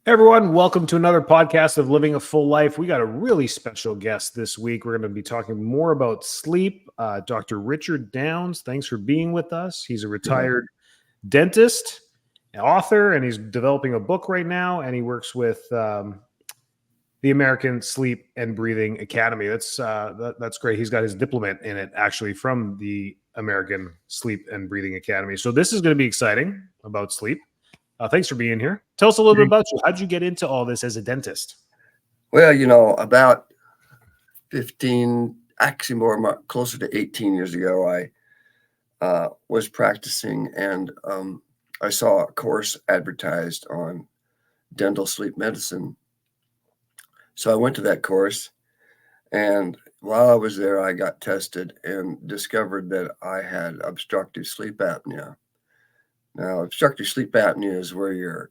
Hey everyone, welcome to another podcast of Living a Full Life. We got a really special guest this week. We're going to be talking more about sleep. Dr. Richard Downs, thanks for being with us. He's a retired dentist, an author, and he's developing a book right now. And he works with the American Sleep and Breathing Academy. That's great. He's got his diplomat in it, actually, from the American Sleep and Breathing Academy. So this is going to be exciting about sleep. Thanks for being here. Tell us a little bit about you. How did you get into all this as a dentist? Well, about 15, actually closer to 18 years ago, I was practicing and I saw a course advertised on dental sleep medicine. So I went to that course, and while I was there, I got tested and discovered that I had obstructive sleep apnea. Now, obstructive sleep apnea is where your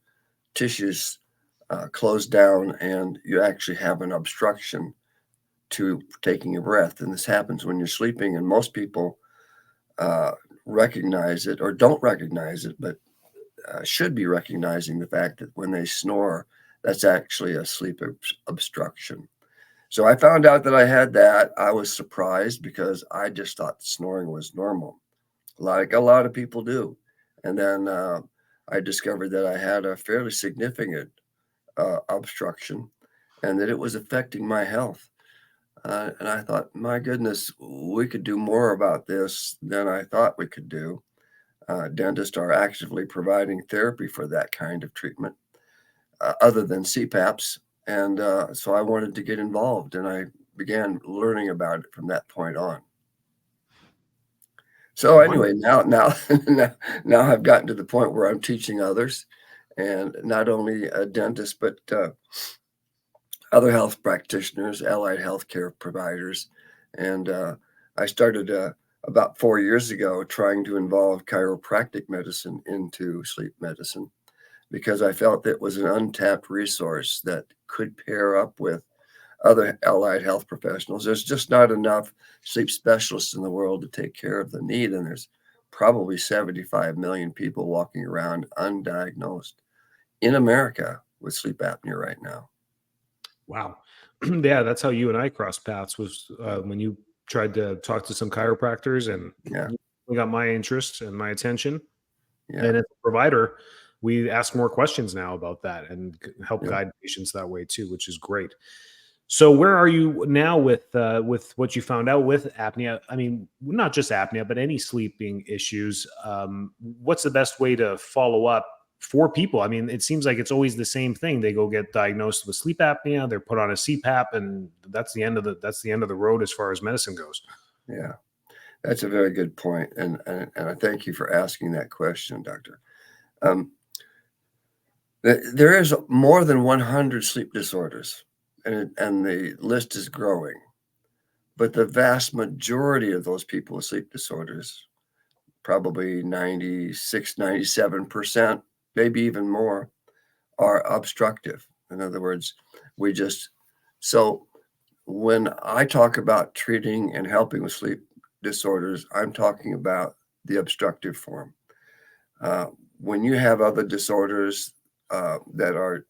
tissues close down and you actually have an obstruction to taking a breath. And this happens when you're sleeping. And most people recognize it or don't recognize it, but should be recognizing the fact that when they snore, that's actually a sleep obstruction. So I found out that I had that. I was surprised because I just thought snoring was normal, like a lot of people do. And then I discovered that I had a fairly significant obstruction and that it was affecting my health. And I thought, my goodness, we could do more about this than I thought we could do. Dentists are actively providing therapy for that kind of treatment, other than CPAPs. And so I wanted to get involved, and I began learning about it from that point on. So anyway, now now I've gotten to the point where I'm teaching others, and not only dentists, but other health practitioners, allied healthcare providers. And I started about 4 years ago trying to involve chiropractic medicine into sleep medicine because I felt that it was an untapped resource that could pair up with other allied health professionals. There's just not enough sleep specialists in the world to take care of the need. And there's probably 75 million people walking around undiagnosed in America with sleep apnea right now. Wow. Yeah, that's how you and I crossed paths was when you tried to talk to some chiropractors and Yeah. you got my interest and my attention. Yeah. And as a provider, we ask more questions now about that and help Yeah. guide patients that way too, which is great. So where are you now with what you found out with apnea? I mean, not just apnea, but any sleeping issues. What's the best way to follow up for people? I mean, it seems like it's always the same thing. They go get diagnosed with sleep apnea, they're put on a CPAP, and that's the end of the road as far as medicine goes. Yeah. That's a very good point. And I thank you for asking that question, Doctor. Um, there is more than 100 sleep disorders, and the list is growing. But the vast majority of those people with sleep disorders, probably 96, 97%, maybe even more, are obstructive. In other words, we just, so when I talk about treating and helping with sleep disorders, I'm talking about the obstructive form. Uh, when you have other disorders that are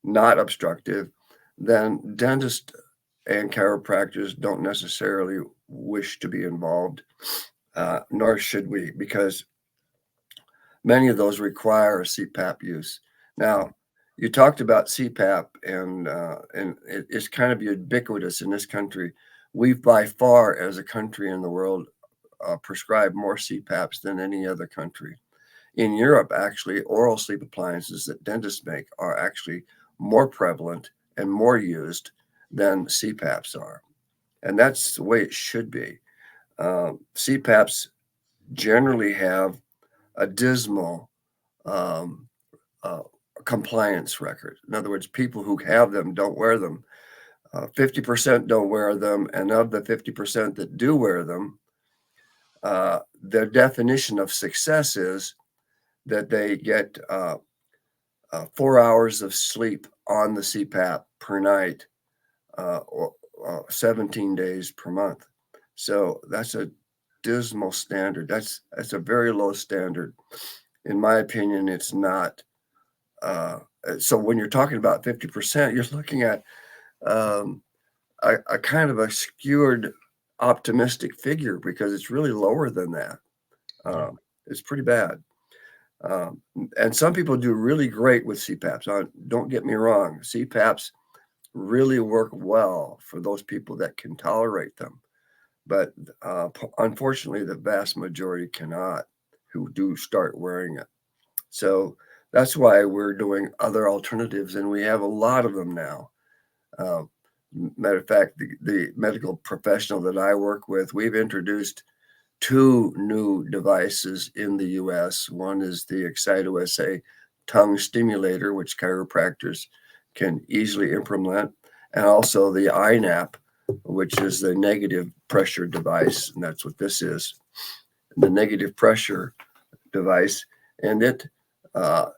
not obstructive, then dentists and chiropractors don't necessarily wish to be involved, nor should we, because many of those require CPAP use. Now, you talked about CPAP, and it's kind of ubiquitous in this country. We've by far, as a country in the world, prescribed more CPAPs than any other country. In Europe, actually, oral sleep appliances that dentists make are actually more prevalent and more used than CPAPs are. And that's the way it should be. CPAPs generally have a dismal um, uh, compliance record. In other words, people who have them don't wear them. 50% don't wear them. And of the 50% that do wear them, their definition of success is that they get 4 hours of sleep on the CPAP per night, or 17 days per month. So that's a dismal standard. That's a very low standard. In my opinion, it's not so when you're talking about 50%, you're looking at a kind of a skewed optimistic figure, because it's really lower than that. It's pretty bad. And some people do really great with CPAPs. Don't get me wrong. CPAPs really work well for those people that can tolerate them. But unfortunately, the vast majority cannot, who do start wearing it. So that's why we're doing other alternatives, and we have a lot of them now. Matter of fact, the medical professional that I work with, we've introduced 2 new devices in the US. One is the ExciteOSA tongue stimulator, which chiropractors can easily implement, and also the iNAP, which is the negative pressure device. And that's what this is, the negative pressure device. And it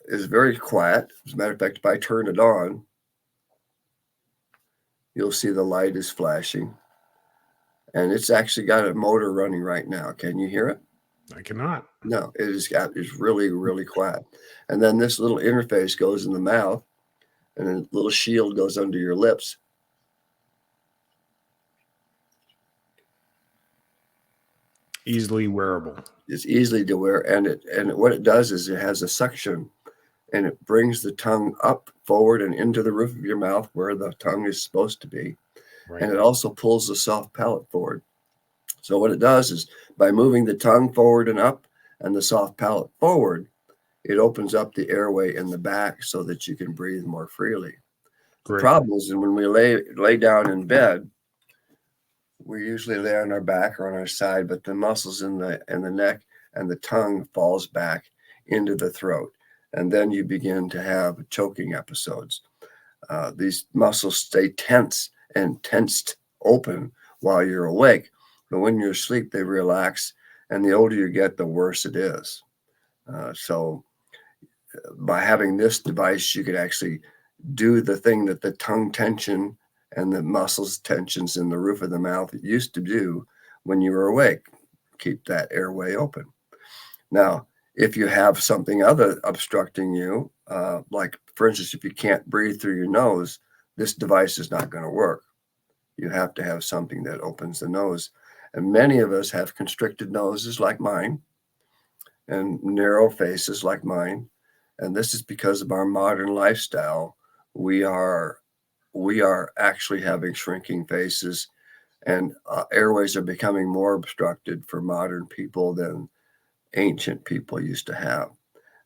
is very quiet. As a matter of fact, if I turn it on, you'll see the light is flashing. And it's actually got a motor running right now. Can you hear it? I cannot. No, it's really, really quiet. And then this little interface goes in the mouth, and a little shield goes under your lips. Easily wearable. It's easily to wear, and what it does is it has a suction, and it brings the tongue up, forward, and into the roof of your mouth where the tongue is supposed to be. Right. And it also pulls the soft palate forward. So what it does is, by moving the tongue forward and up and the soft palate forward, it opens up the airway in the back so that you can breathe more freely. Great. The problem is, when we lay down in bed, we usually lay on our back or on our side, but the muscles in the neck and the tongue falls back into the throat. And then you begin to have choking episodes. These muscles stay tense and tensed open while you're awake. But when you're asleep, they relax. And the older you get, the worse it is. So by having this device, you could actually do the thing that the tongue tension and the muscles tensions in the roof of the mouth used to do when you were awake. Keep that airway open. Now, if you have something other obstructing you, like, for instance, if you can't breathe through your nose, this device is not going to work. You have to have something that opens the nose. And many of us have constricted noses like mine and narrow faces like mine. And this is because of our modern lifestyle. We are actually having shrinking faces, and airways are becoming more obstructed for modern people than ancient people used to have.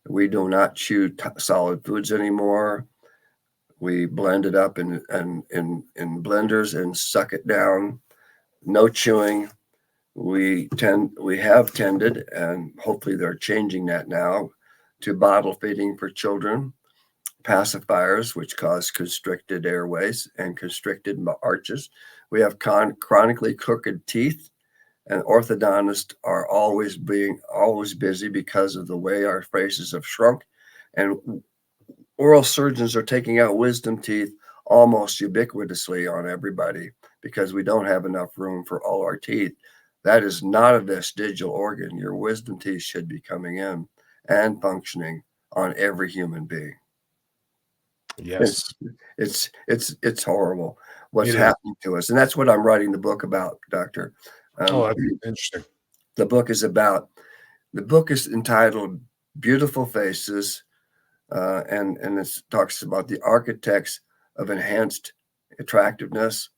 We do not chew solid foods anymore. We blend it up in blenders and suck it down. No chewing. We have tended, and hopefully they're changing that now, to bottle feeding for children, pacifiers, which cause constricted airways and constricted arches. We have chronically crooked teeth, and orthodontists are always busy because of the way our faces have shrunk. And oral surgeons are taking out wisdom teeth almost ubiquitously on everybody because we don't have enough room for all our teeth. That is not a vestigial organ. Your wisdom teeth should be coming in and functioning on every human being. Yes. It's horrible what's happening to us. And that's what I'm writing the book about, Doctor. That's interesting. The book is entitled Beautiful Faces, and it talks about the architects of enhanced attractiveness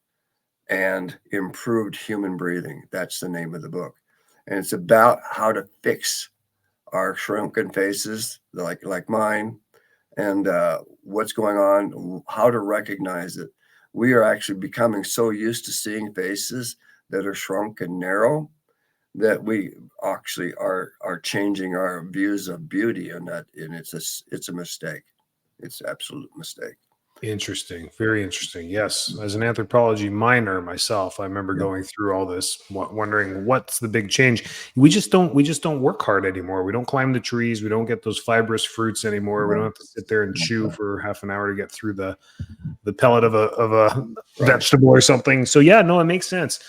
and improved human breathing. That's the name of the book. And it's about how to fix our shrunken faces like mine, and what's going on, how to recognize it. We are actually becoming so used to seeing faces that are shrunk and narrow that we actually are changing our views of beauty, and it's a mistake. It's an absolute mistake. Interesting. Very interesting. Yes. As an anthropology minor myself, I remember going through all this, wondering what's the big change. We just don't work hard anymore. We don't climb the trees. We don't get those fibrous fruits anymore. We don't have to sit there and chew for half an hour to get through the pellet of a vegetable or something. So yeah, no, it makes sense.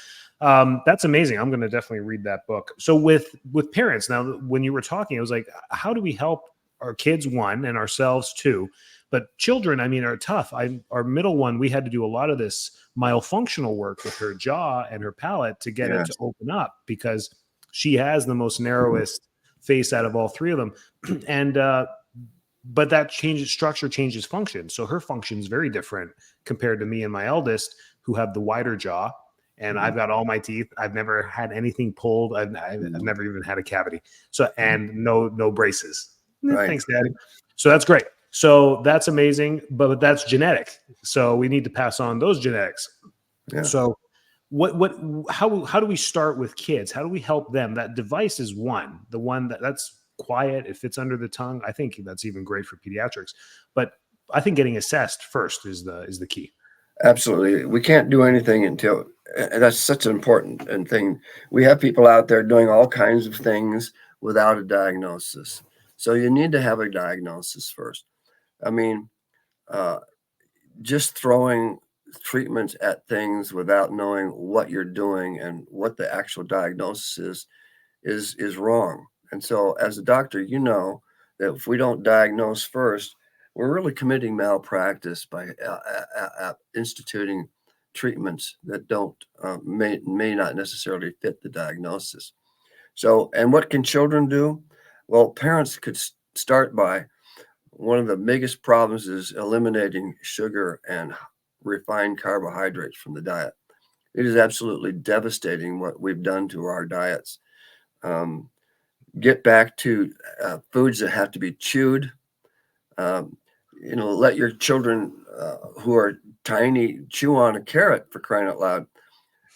That's amazing. I'm going to definitely read that book. So with parents now, when you were talking, it was like, how do we help our kids, one, and ourselves, two, But children, I mean, are tough. Our middle one, we had to do a lot of this myofunctional work with her jaw and her palate to get it to Yes. open up, because she has the most narrowest face out of all three of them. And but that structure changes function. So her function is very different compared to me and my eldest, who have the wider jaw. And I've got all my teeth. I've never had anything pulled. I've never even had a cavity. So, and no braces. Right. Thanks, Daddy. So that's great. So that's amazing, but that's genetic. So we need to pass on those genetics. Yeah. So how do we start with kids? How do we help them? That device is the one that's quiet. It fits under the tongue. I think that's even great for pediatrics, but I think getting assessed first is the key. Absolutely. We can't do anything until, and that's such an important thing. We have people out there doing all kinds of things without a diagnosis. So you need to have a diagnosis first. I mean, just throwing treatments at things without knowing what you're doing and what the actual diagnosis is wrong. And so as a doctor, you know that if we don't diagnose first, we're really committing malpractice by instituting treatments that may not necessarily fit the diagnosis. So, and what can children do? Well, parents could start by, one of the biggest problems is eliminating sugar and refined carbohydrates from the diet. It is absolutely devastating what we've done to our diets. Get back to foods that have to be chewed. Let your children who are tiny chew on a carrot, for crying out loud.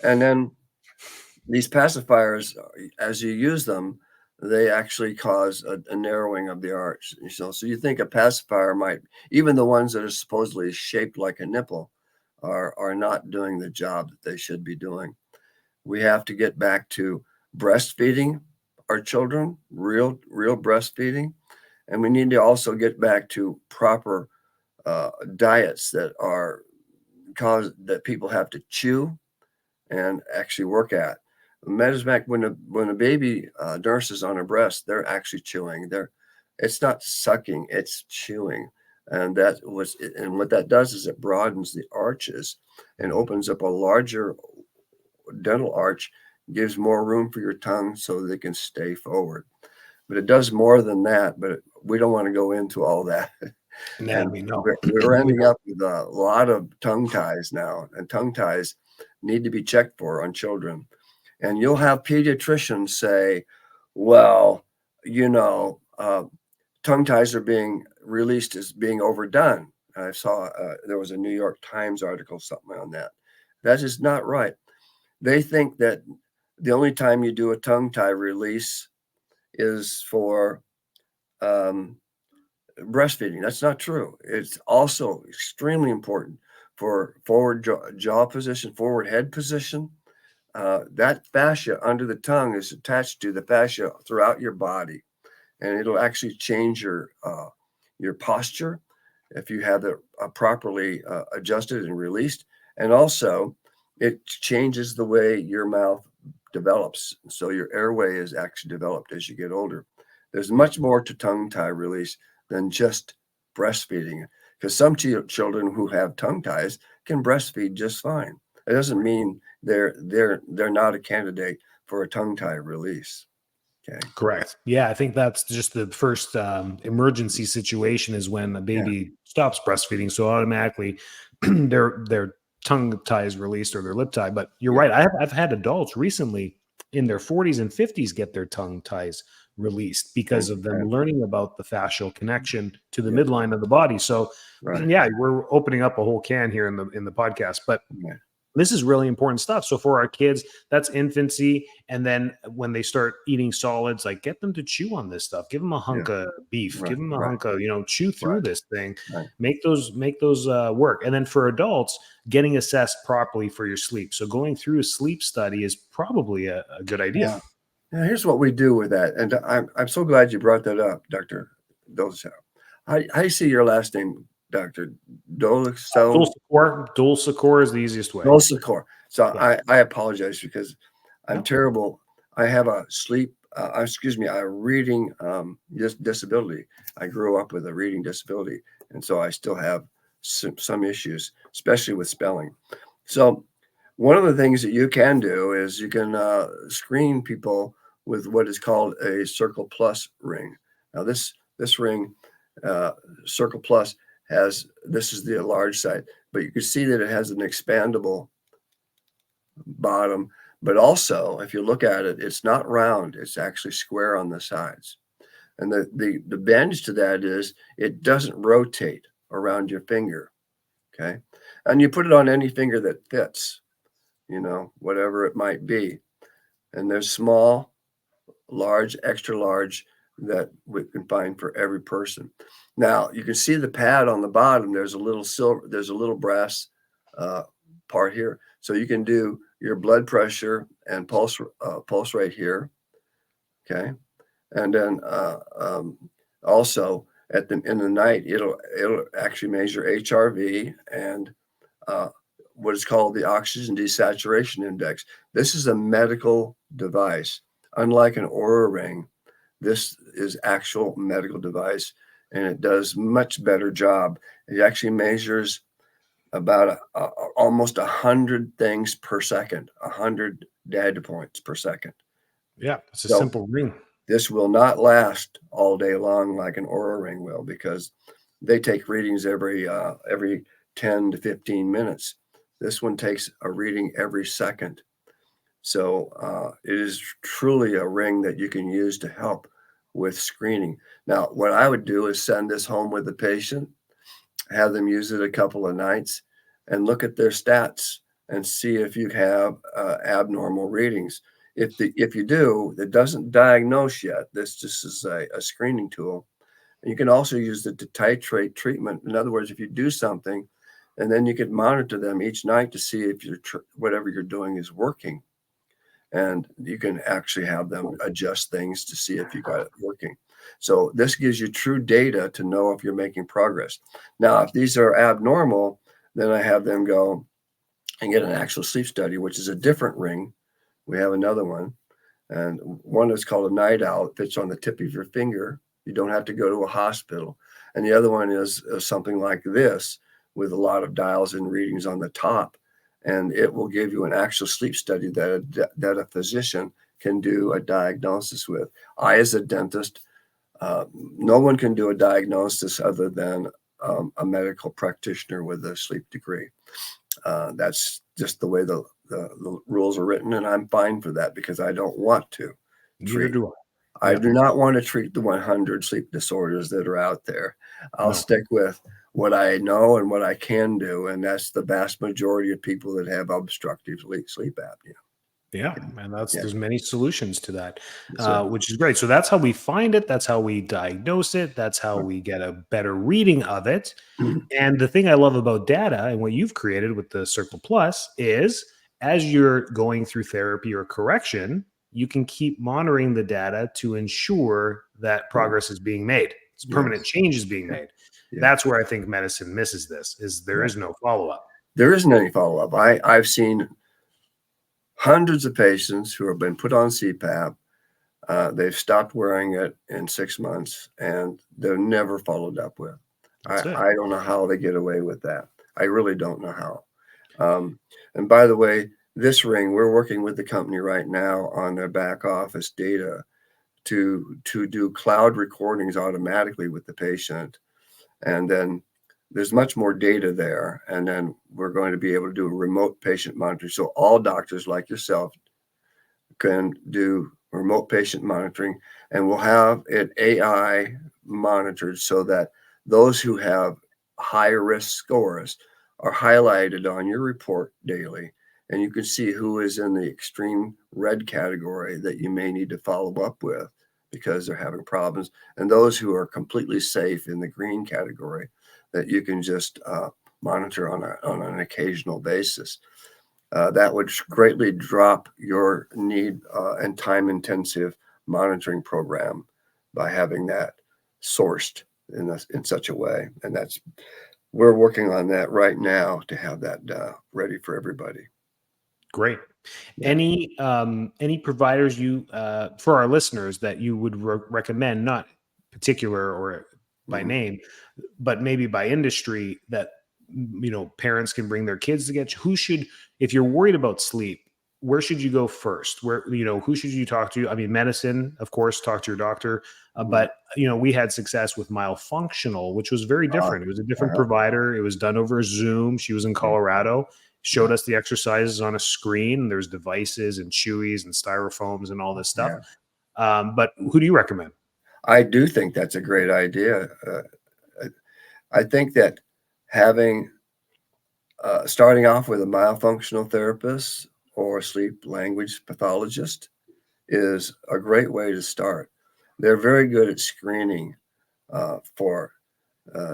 And then these pacifiers, as you use them, they actually cause a narrowing of the arch. So you think a pacifier might, even the ones that are supposedly shaped like a nipple, are not doing the job that they should be doing. We have to get back to breastfeeding our children, real breastfeeding. And we need to also get back to proper diets that people have to chew and actually work at. Matter of fact, when a baby nurses on a breast, they're actually chewing. It's not sucking, it's chewing. And what that does is it broadens the arches and opens up a larger dental arch, gives more room for your tongue so they can stay forward. But it does more than that, but we don't want to go into all that. And We know. we're ending up with a lot of tongue ties now, and tongue ties need to be checked for on children. And you'll have pediatricians say, well, tongue ties are being released as being overdone. I saw there was a New York Times article, something on that. That is not right. They think that the only time you do a tongue tie release is for breastfeeding. That's not true. It's also extremely important for forward jaw position, forward head position. That fascia under the tongue is attached to the fascia throughout your body, and it'll actually change your posture if you have it properly adjusted and released. And also, it changes the way your mouth develops. So your airway is actually developed as you get older. There's much more to tongue tie release than just breastfeeding, because some children who have tongue ties can breastfeed just fine. It doesn't mean they're not a candidate for a tongue tie release. Okay. Correct. Yeah, I think that's just the first emergency situation is when a baby stops breastfeeding. So automatically their tongue tie is released or their lip tie. But you're right. I've had adults recently in their 40s and 50s get their tongue ties released because of them learning about the fascial connection to the midline of the body. So yeah, we're opening up a whole can here in the podcast. But this is really important stuff. So for our kids, that's infancy. And then when they start eating solids, like get them to chew on this stuff. Give them a hunk of beef. Give them a hunk of, chew through this thing. Make those work. And then for adults, getting assessed properly for your sleep. So going through a sleep study is probably a good idea. Yeah, here's what we do with that. And I'm so glad you brought that up, Dr. Dolce. How do you see your last name, Dr. Dulcicor is the easiest way. Dulcicor. So I apologize because I'm terrible. I have a a reading disability. I grew up with a reading disability, And so I still have some issues, especially with spelling. So one of the things that you can do is you can screen people with what is called a Circle Plus ring. Now this ring, Circle Plus, this is the large side, but you can see that it has an expandable bottom, but also if you look at it, it's not round, it's actually square on the sides. And the advantage to that is it doesn't rotate around your finger. Okay. And you put it on any finger that fits, whatever it might be. And there's small, large, extra large that we can find for every person. Now you can see the pad on the bottom. There's a little brass part here. So you can do your blood pressure and pulse rate here. Okay. And then also in the night, it'll actually measure HRV and what is called the oxygen desaturation index. This is a medical device. Unlike an Oura ring, this is actual medical device, and it does much better job. It actually measures about almost 100 things per second, 100 data points per second. Yeah, it's a So simple ring. this will not last all day long like an Oura ring will, because they take readings every 10 to 15 minutes. This one takes a reading every second. So it is truly a ring that you can use to help with screening. Now, what I would do is send this home with the patient, have them use it a couple of nights, and look at their stats and see if you have abnormal readings. If you do, it doesn't diagnose yet. This just is a screening tool. And you can also use it to titrate treatment. In other words, if you do something, and then you could monitor them each night to see if whatever you're doing is working. And you can actually have them adjust things to see if you got it working. So this gives you true data to know if you're making progress. Now, if these are abnormal, then I have them go and get an actual sleep study, which is a different ring. We have another one, and one is called a night owl. It fits on the tip of your finger. You don't have to go to a hospital. And the other one is something like this with a lot of dials and readings on the top. And it will give you an actual sleep study that a physician can do a diagnosis with. I, as a dentist, no one can do a diagnosis other than a medical practitioner with a sleep degree. That's just the way the rules are written, and I'm fine for that because I don't want to Neither treat. do I. I Yeah. do not want to treat the 100 sleep disorders that are out there. I'll No. stick with what I know and what I can do, and that's the vast majority of people that have obstructive sleep apnea. Yeah, and Yeah. there's many solutions to that, So, which is great. So that's how we find it. That's how we diagnose it. That's how we get a better reading of it. And the thing I love about data and what you've created with the Circle Plus is as you're going through therapy or correction, you can keep monitoring the data to ensure that progress is being made. It's permanent yes. change is being Yeah. made. Yeah. That's where I think medicine misses this is there is no follow-up. There isn't any follow-up. I've seen hundreds of patients who have been put on CPAP. They've stopped wearing it in 6 months, and they're never followed up with. That's it. I don't know how they get away with that. I really don't know how. And by the way, this ring, we're working with the company right now on their back office data to do cloud recordings automatically with the patient. And then there's much more data there. And then we're going to be able to do a remote patient monitoring. So all doctors like yourself can do remote patient monitoring, and we'll have it AI monitored so that those who have higher risk scores are highlighted on your report daily. And you can see who is in the extreme red category that you may need to follow up with because they're having problems, and those who are completely safe in the green category that you can just monitor on an occasional basis. That would greatly drop your need and time-intensive monitoring program by having that sourced in such a way. And we're working on that right now to have that ready for everybody. Great. Yeah. Any providers you for our listeners that you would recommend, not particular or by name, but maybe by industry that, parents can bring their kids to get. If you're worried about sleep, where should you go first? Who should you talk to? I mean, medicine, of course, talk to your doctor. But we had success with Myofunctional, which was very different. It was a different provider. It was done over Zoom. She was in Colorado, showed us the exercises on a screen. There's devices and chewies and styrofoams and all this stuff. But who do you recommend? I do think that's a great idea. I think that starting off with a myofunctional therapist or sleep language pathologist is a great way to start. They're very good at screening for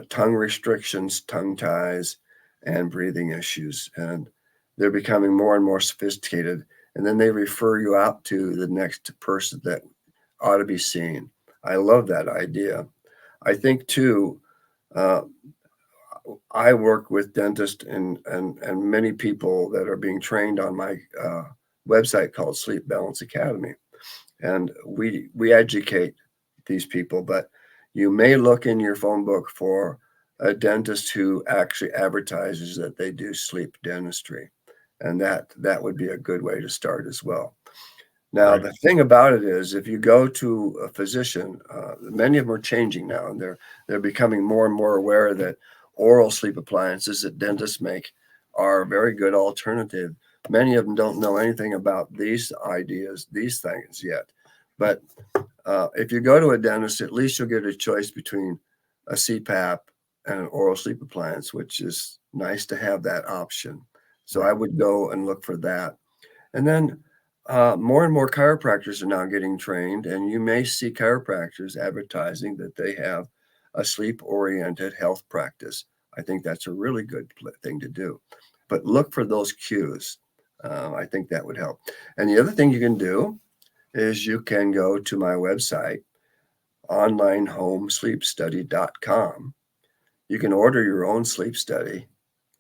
tongue restrictions, tongue ties, and breathing issues. And they're becoming more and more sophisticated. And then they refer you out to the next person that ought to be seen. I love that idea. I think too, I work with dentists and many people that are being trained on my website called Sleep Balance Academy. And we educate these people, but you may look in your phone book for a dentist who actually advertises that they do sleep dentistry. And that would be a good way to start as well. Now, the thing about it is, if you go to a physician, many of them are changing now, and they're becoming more and more aware that oral sleep appliances that dentists make are a very good alternative. Many of them don't know anything about these ideas, these things yet. But if you go to a dentist, at least you'll get a choice between a CPAP and an oral sleep appliance, which is nice to have that option. So I would go and look for that. And then more and more chiropractors are now getting trained, and you may see chiropractors advertising that they have a sleep-oriented health practice. I think that's a really good thing to do. But look for those cues. I think that would help. And the other thing you can do is you can go to my website, onlinehomesleepstudy.com. You can order your own sleep study.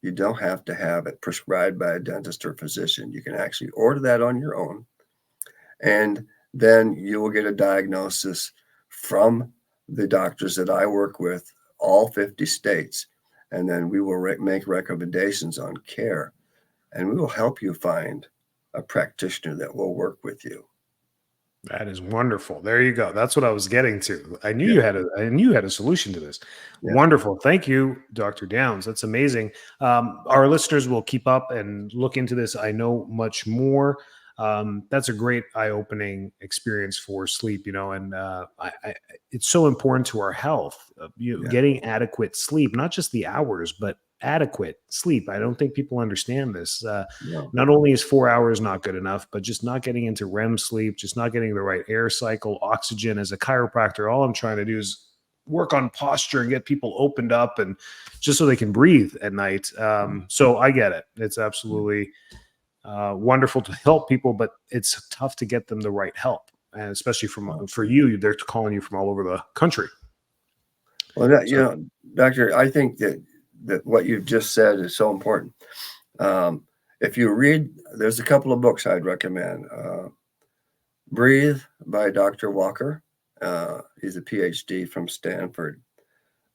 You don't have to have it prescribed by a dentist or physician. You can actually order that on your own. And then you will get a diagnosis from the doctors that I work with, all 50 states. And then we will make recommendations on care. And we will help you find a practitioner that will work with you. That is wonderful. There you go. That's what I was getting to. I knew you had a solution to this. Yeah. Wonderful. Thank you, Dr. Downs. That's amazing. Our listeners will keep up and look into this. I know much more. That's a great eye-opening experience for sleep, and it's so important to our health. Getting adequate sleep, not just the hours, but adequate sleep. I don't think people understand this. Not only is 4 hours not good enough, but just not getting into REM sleep, just not getting the right air cycle, oxygen. As a chiropractor, all I'm trying to do is work on posture and get people opened up and just so they can breathe at night. So I get it. It's absolutely wonderful to help people, but it's tough to get them the right help. And especially for you, they're calling you from all over the country. Well, Doctor, I think that what you've just said is so important. If you read, there's a couple of books I'd recommend. Breathe by Dr. Walker. He's a PhD from Stanford.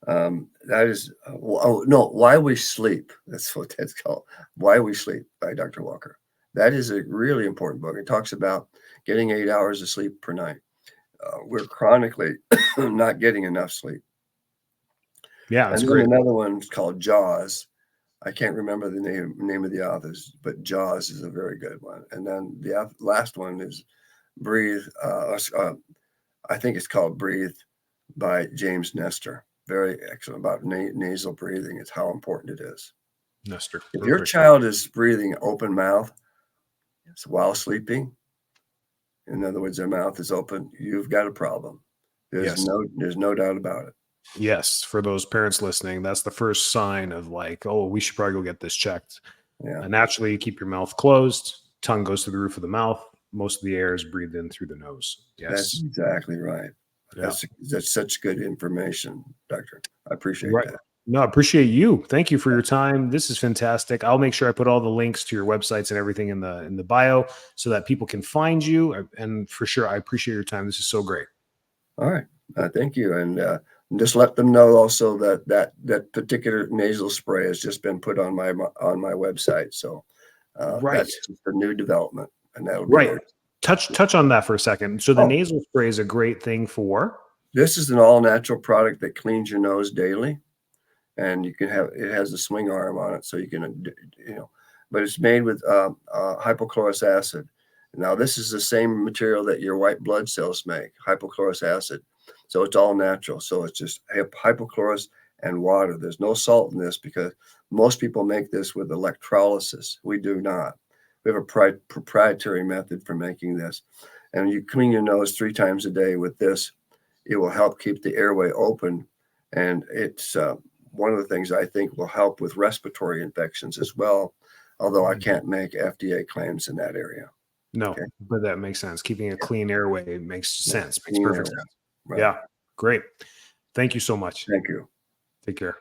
That is, Why We Sleep. That's what that's called. Why We Sleep by Dr. Walker. That is a really important book. It talks about getting 8 hours of sleep per night. We're chronically not getting enough sleep. Yeah, that's and great. Another one's called Jaws. I can't remember the name of the authors, but Jaws is a very good one. And then the last one is Breathe. I think it's called Breathe by James Nestor. Very excellent about nasal breathing. It's how important it is. Nestor. If your child is breathing open mouth while sleeping, in other words, their mouth is open, you've got a problem. There's no doubt about it. Yes, for those parents listening, that's the first sign of we should probably go get this checked. Yeah. Naturally, you keep your mouth closed, tongue goes to the roof of the mouth. Most of the air is breathed in through the nose. Yes, that's exactly right. Yeah. That's such good information, Doctor. I appreciate that. No, I appreciate you. Thank you for your time. This is fantastic. I'll make sure I put all the links to your websites and everything in the bio so that people can find you. And for sure, I appreciate your time. This is so great. All right. Thank you. And And just let them know also that particular nasal spray has just been put on my website. So Right. that's just a new development, and that'll be Right. there. Touch on that for a second. So the Oh, nasal spray is a great thing for. this is an all-natural product that cleans your nose daily, and you can have it has a swing arm on it, so you can, but it's made with hypochlorous acid. Now, this is the same material that your white blood cells make, hypochlorous acid. So it's all natural. So it's just hypochlorous and water. There's no salt in this because most people make this with electrolysis. We do not. We have a proprietary method for making this. And you clean your nose 3 times a day with this. It will help keep the airway open. And it's one of the things I think will help with respiratory infections as well, although I can't make FDA claims in that area. No, Okay. but that makes sense. Keeping a clean airway makes sense. Makes Clean perfect airway. sense. Right. Yeah. Great. Thank you so much. Thank you. Take care.